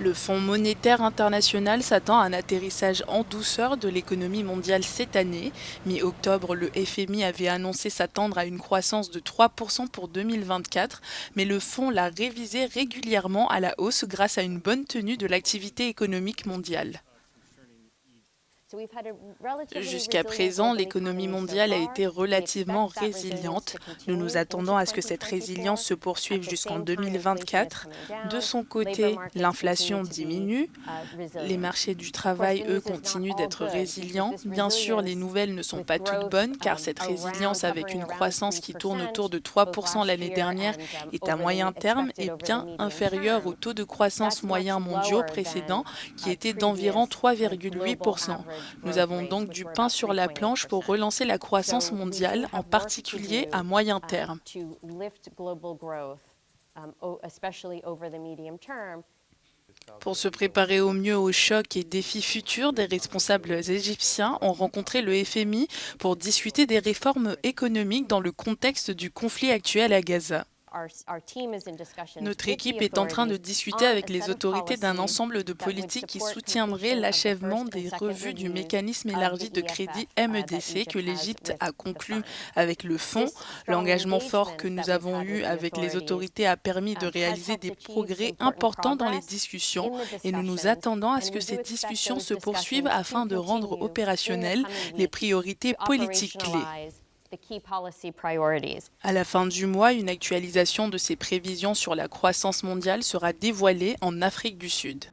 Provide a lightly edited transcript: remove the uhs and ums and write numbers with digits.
Le Fonds monétaire international s'attend à un atterrissage en douceur de l'économie mondiale cette année. Mi-octobre, le FMI avait annoncé s'attendre à une croissance de 3% pour 2024, mais le fonds l'a révisé régulièrement à la hausse grâce à une bonne tenue de l'activité économique mondiale. Jusqu'à présent, l'économie mondiale a été relativement résiliente. Nous nous attendons à ce que cette résilience se poursuive jusqu'en 2024. De son côté, l'inflation diminue. Les marchés du travail, eux, continuent d'être résilients. Bien sûr, les nouvelles ne sont pas toutes bonnes, car cette résilience avec une croissance qui tourne autour de 3% l'année dernière est à moyen terme et bien inférieure au taux de croissance moyen mondiaux précédents, qui était d'environ 3,8%. Nous avons donc du pain sur la planche pour relancer la croissance mondiale, en particulier à moyen terme. Pour se préparer au mieux aux chocs et défis futurs, des responsables égyptiens ont rencontré le FMI pour discuter des réformes économiques dans le contexte du conflit actuel à Gaza. Notre équipe est en train de discuter avec les autorités d'un ensemble de politiques qui soutiendraient l'achèvement des revues du mécanisme élargi de crédit MEDC que l'Égypte a conclu avec le fonds. L'engagement fort que nous avons eu avec les autorités a permis de réaliser des progrès importants dans les discussions et nous nous attendons à ce que ces discussions se poursuivent afin de rendre opérationnelles les priorités politiques clés. À la fin du mois, une actualisation de ces prévisions sur la croissance mondiale sera dévoilée en Afrique du Sud.